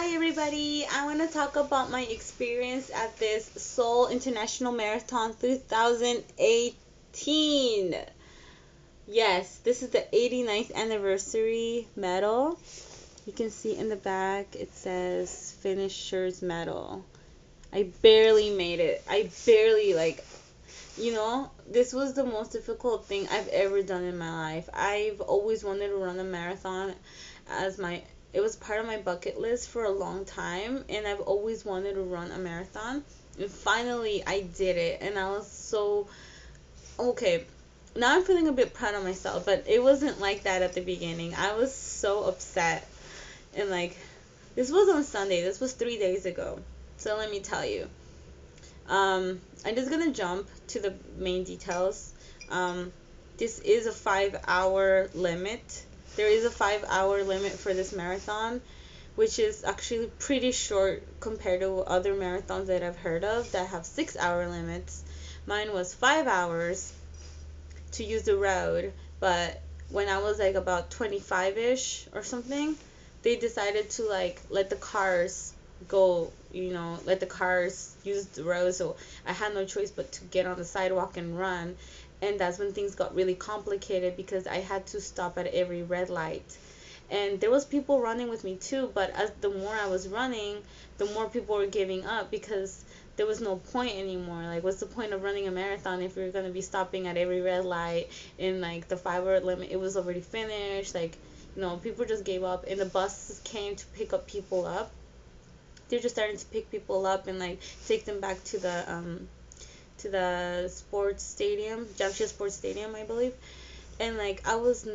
Hi everybody, I want to talk about my experience at this Seoul International Marathon 2018. Yes, this is the 89th anniversary medal. You can see in the back it says finisher's medal. I barely made it. I barely this was the most difficult thing I've ever done in my life. I've always wanted to run a marathon as my it was part of my bucket list for a long time, and I've always wanted to run a marathon. And finally I did it, and I was so okay. Now I'm feeling a bit proud of myself, but it wasn't like that at the beginning. I was so upset. And this was on Sunday. This was 3 days ago. So let me tell you. I'm just gonna jump to the main details. Um, this is a 5 hour limit. There is a 5 hour limit for this marathon, which is actually pretty short compared to other marathons that I've heard of that have 6 hour limits. Mine was 5 hours to use the road, but when I was like about 25-ish or something, they decided to let the cars go, let the cars use the road. So I had no choice but to get on the sidewalk and run. And that's when things got really complicated because I had to stop at every red light. And there was people running with me too, but as the more I was running, the more people were giving up because there was no point anymore. Like, what's the point of running a marathon if you're gonna be stopping at every red light? And the 5 hour limit, it was already finished. People just gave up, and the buses came to pick up people up. They're just starting to pick people up and take them back to the sports stadium, Jamshid Sports Stadium, I believe. And I was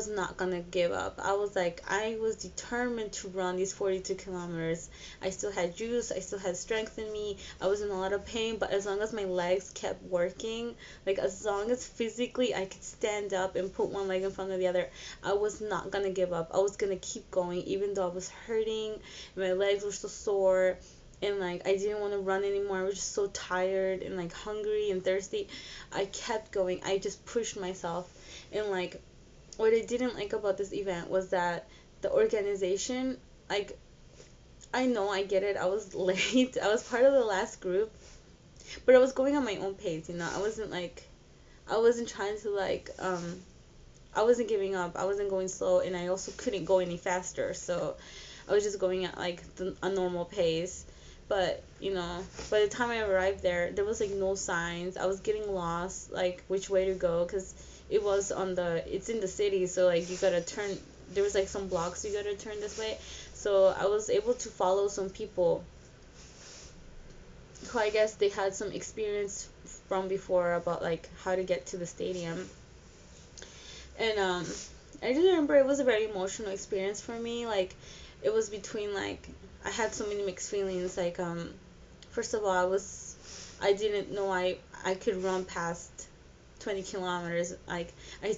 not gonna give up. I was determined to run these 42 kilometers. I still had juice, I still had strength in me. I was in a lot of pain, but as long as my legs kept working, as long as physically I could stand up and put one leg in front of the other, I was not gonna give up. I was gonna keep going even though I was hurting, my legs were so sore, and I didn't want to run anymore. I was just so tired and hungry and thirsty. I kept going. I just pushed myself. And what I didn't like about this event was that the organization, like, I know, I get it. I was late. I was part of the last group, but I was going on my own pace. I wasn't trying to I wasn't giving up. I wasn't going slow, and I also couldn't go any faster. So I was just going at a normal pace. But by the time I arrived there, there was no signs. I was getting lost, which way to go, because it's in the city, so you gotta turn. There was some blocks you gotta turn this way. So I was able to follow some people who I guess they had some experience from before about how to get to the stadium. And I just remember it was a very emotional experience for me. It was between I had so many mixed feelings. First of all, I didn't know I could run past 20 kilometers. I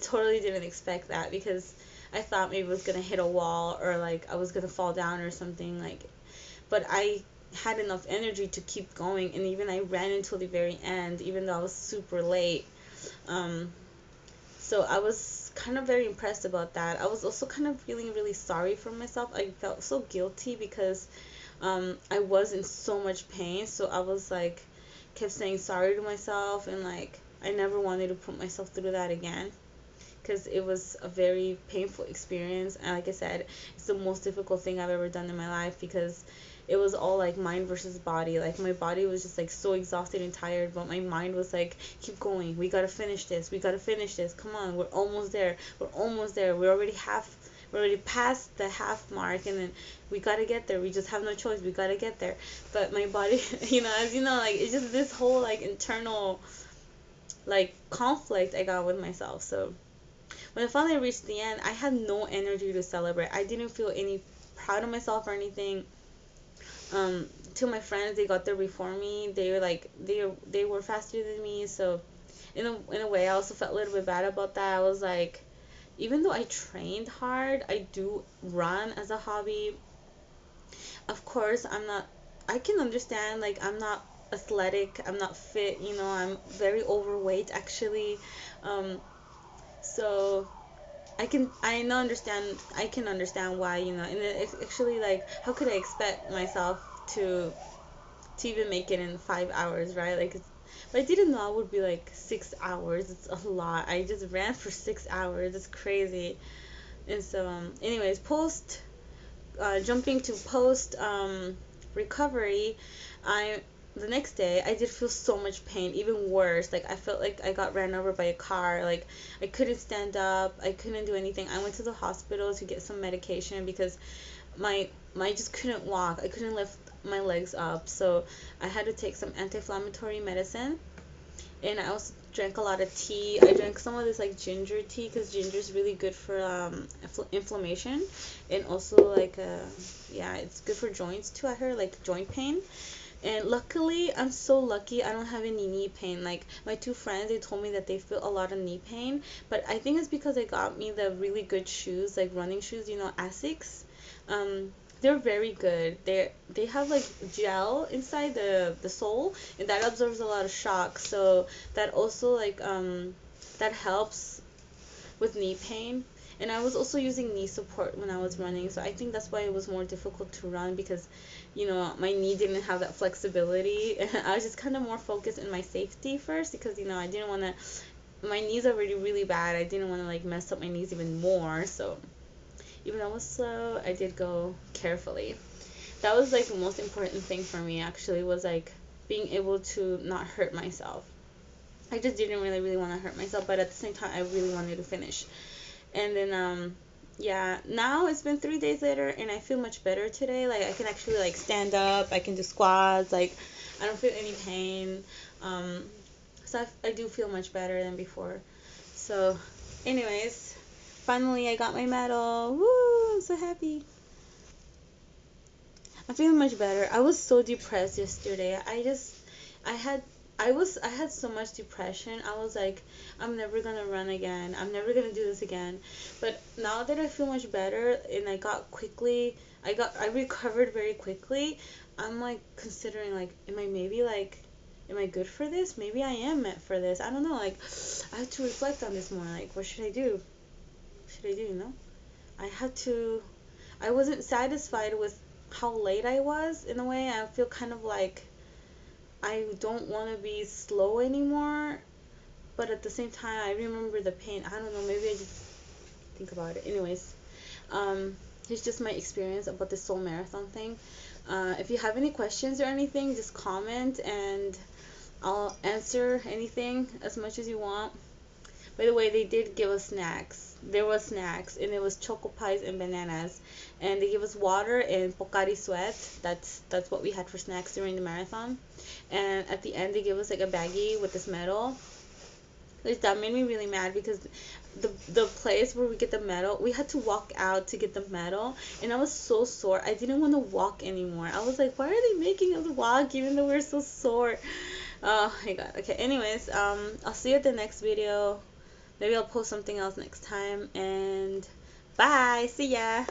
totally didn't expect that because I thought maybe I was gonna hit a wall or I was gonna fall down or something. But I had enough energy to keep going, and even I ran until the very end, even though I was super late. Um, so I was kind of very impressed about that. I was also kind of feeling really sorry for myself. I felt so guilty because I was in so much pain. So I was kept saying sorry to myself, and I never wanted to put myself through that again because it was a very painful experience. And like I said, it's the most difficult thing I've ever done in my life because it was all mind versus body. My body was just so exhausted and tired, but my mind was keep going. We gotta finish this. We gotta finish this. Come on, we're almost there. We're almost there. We're already past the half mark, and then we gotta get there. We just have no choice. We gotta get there. But my body, as you know, it's just this whole internal conflict I got with myself. So when I finally reached the end, I had no energy to celebrate. I didn't feel any proud of myself or anything. To my friends, they got there before me. They were they were faster than me. So in a way, I also felt a little bit bad about that. I was even though I trained hard, I do run as a hobby. Of course, I'm not. I can understand I'm not athletic. I'm not fit. I'm very overweight actually. Um, so I know understand I can understand why, and it's actually like how could I expect myself to even make it in 5 hours, right? Like but I didn't know it would be like 6 hours. It's a lot. I just ran for 6 hours. It's crazy. And so anyways, post jumping to post recovery, I the next day I did feel so much pain, even worse. Like I felt like I got ran over by a car. Like I couldn't stand up, I couldn't do anything. I went to the hospital to get some medication because my I just couldn't walk. I couldn't lift my legs up. So I had to take some anti-inflammatory medicine, and I also drank a lot of tea. I drank some of this like ginger tea because ginger is really good for inflammation, and also like yeah, it's good for joints too. I heard like joint pain. And luckily, I'm so lucky I don't have any knee pain. Like my two friends, they told me that they feel a lot of knee pain, but I think it's because they got me the really good shoes, like running shoes, Asics. Um, they're very good. They have like gel inside the sole, and that absorbs a lot of shock. So that also like that helps with knee pain. And I was also using knee support when I was running, so I think that's why it was more difficult to run because, my knee didn't have that flexibility. I was just kind of more focused in my safety first because, I didn't want to. My knees are already really bad. I didn't want to like mess up my knees even more. So even though I was slow, I did go carefully. That was like the most important thing for me actually was like being able to not hurt myself. I just didn't really want to hurt myself, but at the same time, I really wanted to finish. And then yeah, now it's been 3 days later and I feel much better today. Like I can actually like stand up, I can do squats, like I don't feel any pain. Um so I do feel much better than before. So anyways, finally I got my medal. Woo, I'm so happy. I'm feeling much better. I was so depressed yesterday. I had I had so much depression. I was like, I'm never gonna run again. I'm never gonna do this again. But now that I feel much better and I recovered very quickly. I'm like considering like, am I good for this? Maybe I am meant for this. I don't know. Like, I had to reflect on this more. Like, what should I do? What should I do? I had to. I wasn't satisfied with how late I was in a way. I feel kind of like I don't want to be slow anymore, but at the same time, I remember the pain. I don't know, maybe I just think about it. Anyways, it's just my experience about the Seoul Marathon thing. If you have any questions or anything, just comment and I'll answer anything as much as you want. By the way, they did give us snacks. There was snacks, and it was choco pies and bananas, and they gave us water and Pocari Sweat. That's what we had for snacks during the marathon. And at the end, they gave us like a baggie with this medal. Which that made me really mad because the place where we get the medal, we had to walk out to get the medal, and I was so sore. I didn't want to walk anymore. I was like, why are they making us walk even though we're so sore? Oh my god. Okay. Anyways, I'll see you at the next video. Maybe I'll post something else next time. And bye. See ya.